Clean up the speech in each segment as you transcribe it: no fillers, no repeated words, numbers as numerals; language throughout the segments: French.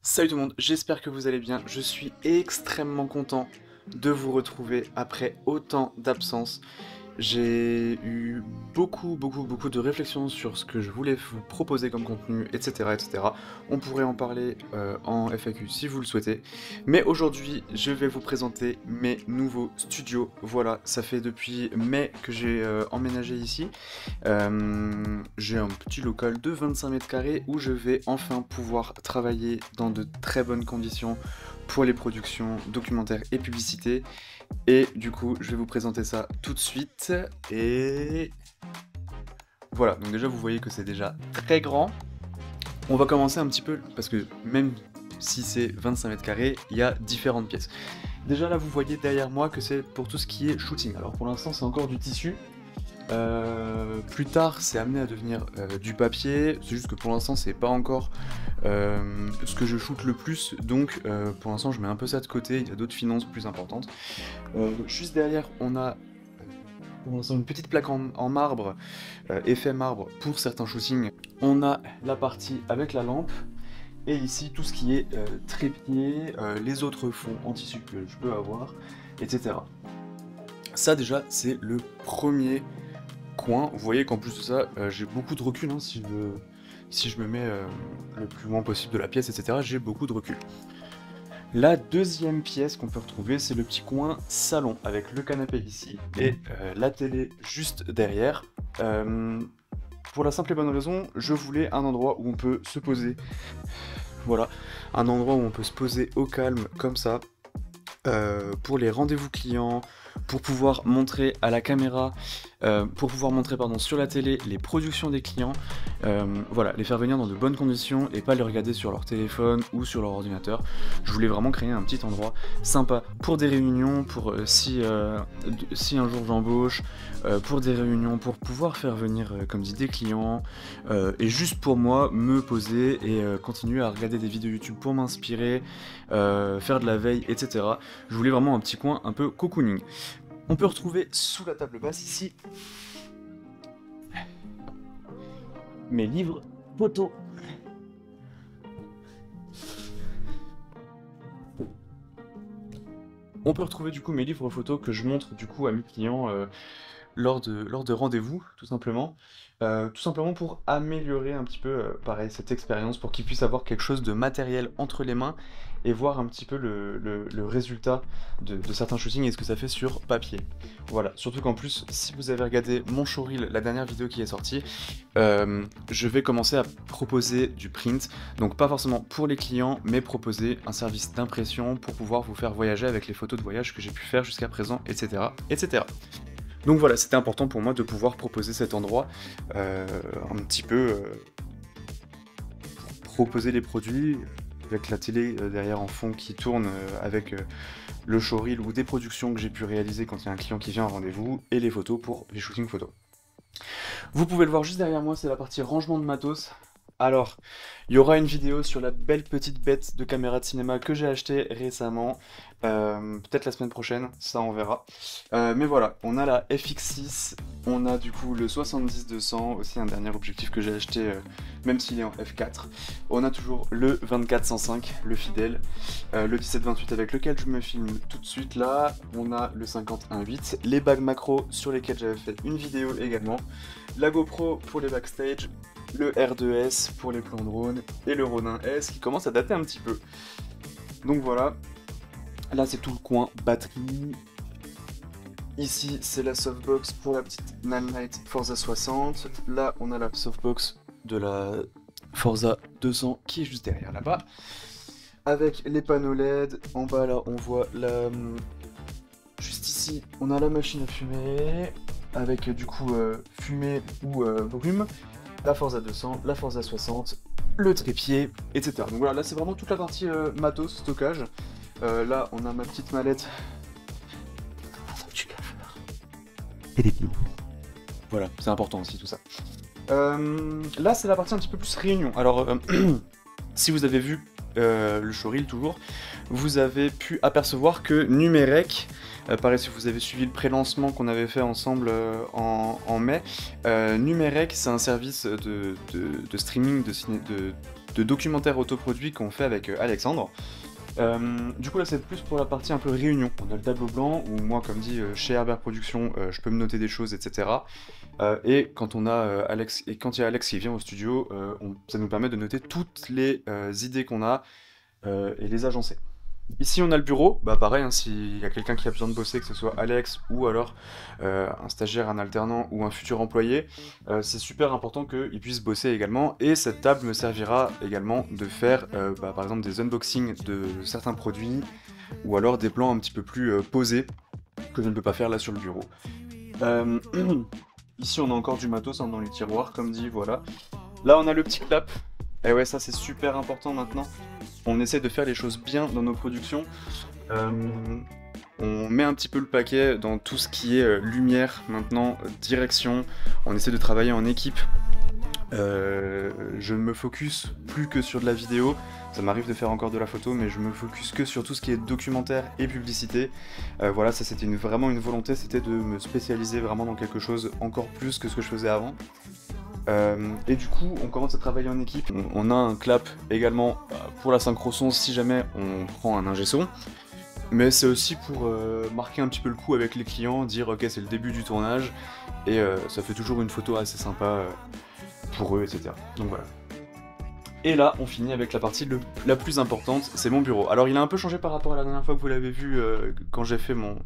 Salut tout le monde, j'espère que vous allez bien. Je suis extrêmement content de vous retrouver après autant d'absence. J'ai eu beaucoup de réflexions sur ce que je voulais vous proposer comme contenu, etc. etc. On pourrait en parler en FAQ si vous le souhaitez. Mais aujourd'hui, je vais vous présenter mes nouveaux studios. Voilà, ça fait depuis mai que j'ai emménagé ici. J'ai un petit local de 25 mètres carrés où je vais enfin pouvoir travailler dans de très bonnes conditions pour les productions documentaires et publicités. Et du coup, je vais vous présenter ça tout de suite. Et voilà, donc déjà vous voyez que c'est déjà très grand. On va commencer un petit peu, parce que même si c'est 25 mètres carrés, il y a différentes pièces. Déjà là, vous voyez derrière moi que c'est pour tout ce qui est shooting. Alors pour l'instant, c'est encore du tissu. Plus tard, c'est amené à devenir du papier. C'est juste que pour l'instant, c'est pas encore ce que je shoote le plus. Donc pour l'instant, je mets un peu ça de côté. Il y a d'autres finances plus importantes. Juste derrière, on a pour l'instant une petite plaque en marbre, effet marbre pour certains shootings. On a la partie avec la lampe. Et ici, tout ce qui est trépied, les autres fonds en tissu que je peux avoir, etc. Ça déjà, c'est le premier coin. Vous voyez qu'en plus de ça, j'ai beaucoup de recul, hein, si je me mets le plus loin possible de la pièce, etc. J'ai beaucoup de recul. La deuxième pièce qu'on peut retrouver, c'est le petit coin salon, avec le canapé ici, et la télé juste derrière. Pour la simple et bonne raison, je voulais un endroit où on peut se poser. Voilà, un endroit où on peut se poser au calme, comme ça, pour les rendez-vous clients, pour pouvoir montrer à la caméra, pour pouvoir montrer sur la télé les productions des clients, voilà, les faire venir dans de bonnes conditions et pas les regarder sur leur téléphone ou sur leur ordinateur. Je voulais vraiment créer un petit endroit sympa pour des réunions, pour si un jour j'embauche, pour des réunions, pour pouvoir faire venir, comme dit, des clients, et juste pour moi, me poser et continuer à regarder des vidéos YouTube pour m'inspirer, faire de la veille, etc. Je voulais vraiment un petit coin un peu cocooning. On peut retrouver sous la table basse ici mes livres photos. On peut retrouver du coup mes livres photos que je montre du coup à mes clients lors de rendez-vous, tout simplement. Tout simplement pour améliorer un petit peu, pareil, cette expérience, pour qu'ils puissent avoir quelque chose de matériel entre les mains et voir un petit peu le résultat de certains shootings et ce que ça fait sur papier. Voilà, surtout qu'en plus, si vous avez regardé mon showreel, la dernière vidéo qui est sortie, je vais commencer à proposer du print, donc pas forcément pour les clients, mais proposer un service d'impression pour pouvoir vous faire voyager avec les photos de voyage que j'ai pu faire jusqu'à présent, etc. etc. Donc voilà, c'était important pour moi de pouvoir proposer cet endroit, un petit peu pour proposer les produits, avec la télé derrière en fond qui tourne, avec le showreel ou des productions que j'ai pu réaliser quand il y a un client qui vient à rendez-vous, et les photos pour les shootings photos. Vous pouvez le voir juste derrière moi, c'est la partie rangement de matos. Alors, il y aura une vidéo sur la belle petite bête de caméra de cinéma que j'ai achetée récemment, peut-être la semaine prochaine, ça on verra. Mais voilà, on a la FX6, on a du coup le 70-200, aussi un dernier objectif que j'ai acheté, même s'il est en F4. On a toujours le 24-105, le fidèle, le 17-28 avec lequel je me filme tout de suite là, on a le 50-1.8, les bagues macro sur lesquelles j'avais fait une vidéo également, la GoPro pour les backstage, le R2S pour les plans drone et le Ronin S qui commence à dater un petit peu. Donc voilà, là c'est tout le coin batterie. Ici c'est la softbox pour la petite Nanlite Forza 60. Là on a la softbox de la Forza 200 qui est juste derrière là-bas. Avec les panneaux LED, en bas là on voit la... Juste ici on a la machine à fumer, avec du coup fumée ou brume. La Forza 200, la Forza 60, le trépied, etc. Donc voilà, là c'est vraiment toute la partie matos, stockage. Là on a ma petite mallette. Et des piles. Voilà, c'est important aussi tout ça. Là c'est la partie un petit peu plus réunion. Alors si vous avez vu le showreel toujours, vous avez pu apercevoir que Numerec, pareil si vous avez suivi le pré-lancement qu'on avait fait ensemble en mai, Numerec c'est un service de streaming de documentaire autoproduit qu'on fait avec Alexandre. Du coup là c'est plus pour la partie un peu réunion. On a le tableau blanc où moi comme dit chez Herbert Productions je peux me noter des choses etc. Et quand on a Alex et quand il y a Alex qui vient au studio, ça nous permet de noter toutes les idées qu'on a et les agencer. Ici on a le bureau, bah pareil, hein, s'il y a quelqu'un qui a besoin de bosser, que ce soit Alex ou alors un stagiaire, un alternant ou un futur employé, c'est super important qu'il puisse bosser également, et cette table me servira également de faire par exemple des unboxings de certains produits, ou alors des plans un petit peu plus posés, que je ne peux pas faire là sur le bureau. Ici on a encore du matos hein, dans les tiroirs, comme dit, voilà. Là on a le petit clap, et ouais ça c'est super important maintenant. On essaie de faire les choses bien dans nos productions. On met un petit peu le paquet dans tout ce qui est lumière maintenant, direction. On essaie de travailler en équipe. Je ne me focus plus que sur de la vidéo. Ça m'arrive de faire encore de la photo, mais je me focus que sur tout ce qui est documentaire et publicité. Voilà, ça c'était vraiment une volonté, c'était de me spécialiser vraiment dans quelque chose encore plus que ce que je faisais avant. Et du coup, on commence à travailler en équipe. On a un clap également pour la synchro son si jamais on prend un ingé son. Mais c'est aussi pour marquer un petit peu le coup avec les clients, dire ok c'est le début du tournage, et ça fait toujours une photo assez sympa pour eux, etc. Donc voilà. Et là, on finit avec la partie la plus importante, c'est mon bureau. Alors il a un peu changé par rapport à la dernière fois que vous l'avez vu quand j'ai fait mon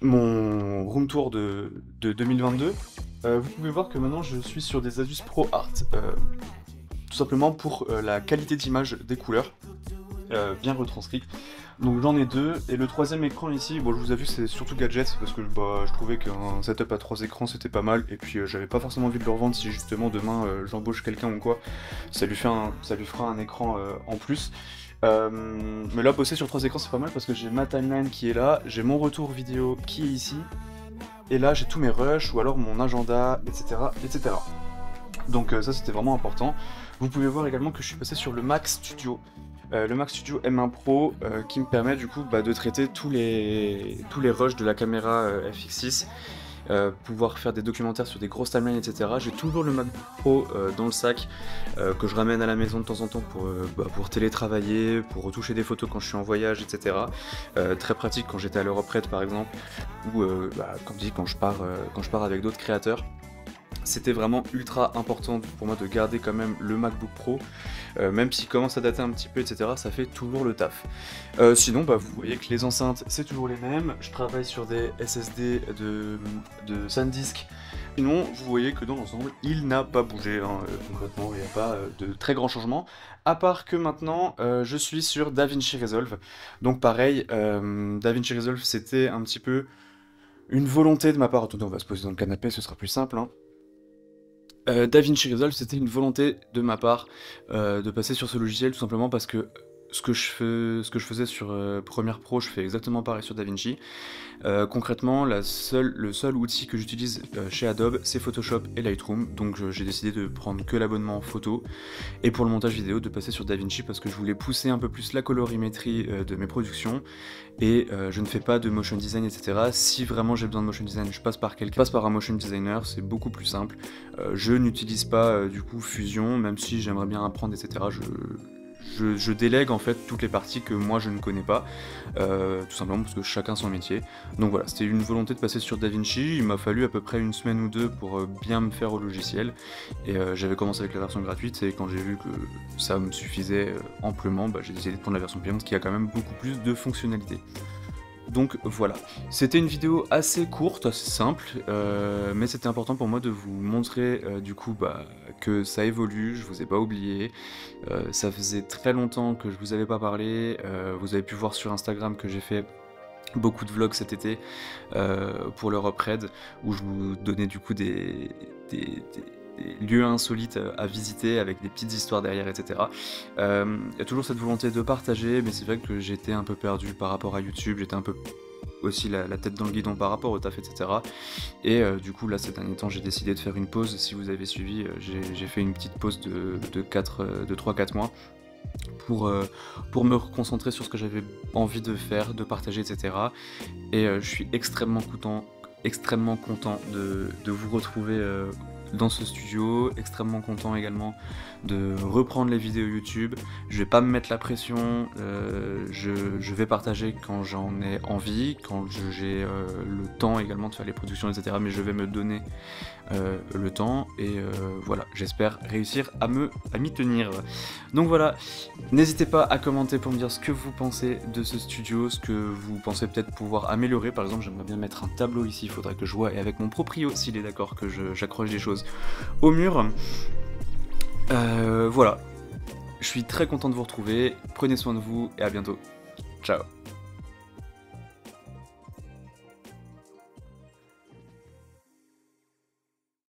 room tour de 2022. Vous pouvez voir que maintenant je suis sur des Asus Pro Art, tout simplement pour la qualité d'image des couleurs, bien retranscrites. Donc j'en ai deux, et le troisième écran ici, bon je vous avoue c'est surtout gadget, parce que je trouvais qu'un setup à 3 écrans c'était pas mal, et puis j'avais pas forcément envie de le revendre si justement demain j'embauche quelqu'un ou quoi, ça lui fera un écran en plus. Mais là bosser sur 3 écrans c'est pas mal parce que j'ai ma timeline qui est là, j'ai mon retour vidéo qui est ici, et là j'ai tous mes rushs ou alors mon agenda, etc. etc. Donc ça c'était vraiment important. Vous pouvez voir également que je suis passé sur le Mac Studio. Le Mac Studio M1 Pro qui me permet du coup de traiter tous les rushs de la caméra FX6, pouvoir faire des documentaires sur des grosses timelines, etc. J'ai toujours le MacBook Pro dans le sac que je ramène à la maison de temps en temps pour télétravailler, pour retoucher des photos quand je suis en voyage, etc. Très pratique quand j'étais à l'Europred par exemple, ou quand je pars avec d'autres créateurs. C'était vraiment ultra important pour moi de garder quand même le MacBook Pro, même s'il commence à dater un petit peu, etc. Ça fait toujours le taf. Sinon, vous voyez que les enceintes, c'est toujours les mêmes. Je travaille sur des SSD de SanDisk. Sinon, vous voyez que dans l'ensemble, il n'a pas bougé. Hein, concrètement, il n'y a pas de très grands changements. À part que maintenant, je suis sur DaVinci Resolve. Donc pareil, DaVinci Resolve, c'était un petit peu une volonté de ma part. Attendez, on va se poser dans le canapé, ce sera plus simple. Hein. DaVinci Resolve, c'était une volonté de ma part de passer sur ce logiciel tout simplement parce que ce que je faisais sur Premiere Pro, je fais exactement pareil sur DaVinci. Concrètement, le seul outil que j'utilise chez Adobe, c'est Photoshop et Lightroom, donc j'ai décidé de prendre que l'abonnement photo, et pour le montage vidéo, de passer sur DaVinci parce que je voulais pousser un peu plus la colorimétrie de mes productions, et je ne fais pas de motion design, etc. Si vraiment j'ai besoin de motion design, je passe par un motion designer, c'est beaucoup plus simple. Je n'utilise pas du coup Fusion, même si j'aimerais bien apprendre, etc. Je délègue en fait toutes les parties que moi je ne connais pas, tout simplement parce que chacun son métier. Donc voilà, c'était une volonté de passer sur DaVinci, il m'a fallu à peu près une semaine ou deux pour bien me faire au logiciel, et j'avais commencé avec la version gratuite, et quand j'ai vu que ça me suffisait amplement, j'ai décidé de prendre la version payante qui a quand même beaucoup plus de fonctionnalités. Donc voilà, c'était une vidéo assez courte, assez simple, mais c'était important pour moi de vous montrer du coup que ça évolue, je vous ai pas oublié, ça faisait très longtemps que je vous avais pas parlé, vous avez pu voir sur Instagram que j'ai fait beaucoup de vlogs cet été pour l'Europred, où je vous donnais du coup des lieux insolites à visiter avec des petites histoires derrière, etc. Il y a toujours cette volonté de partager, mais c'est vrai que j'étais un peu perdu par rapport à YouTube, j'étais un peu aussi la tête dans le guidon par rapport au taf, etc. Et du coup là ces derniers temps j'ai décidé de faire une pause. Si vous avez suivi, j'ai fait une petite pause de 3-4 mois pour me reconcentrer sur ce que j'avais envie de faire, de partager, etc. Et je suis extrêmement content de vous retrouver dans ce studio, extrêmement content également de reprendre les vidéos YouTube. Je vais pas me mettre la pression, je vais partager quand j'en ai envie, quand j'ai le temps également de faire les productions, etc. Mais je vais me donner le temps et voilà, j'espère réussir à m'y tenir. Donc voilà, n'hésitez pas à commenter pour me dire ce que vous pensez de ce studio, ce que vous pensez peut-être pouvoir améliorer. Par exemple, j'aimerais bien mettre un tableau ici, il faudrait que je vois, et avec mon proprio, s'il est d'accord que j'accroche des choses au mur. Voilà, je suis très content de vous retrouver, prenez soin de vous et à bientôt. Ciao.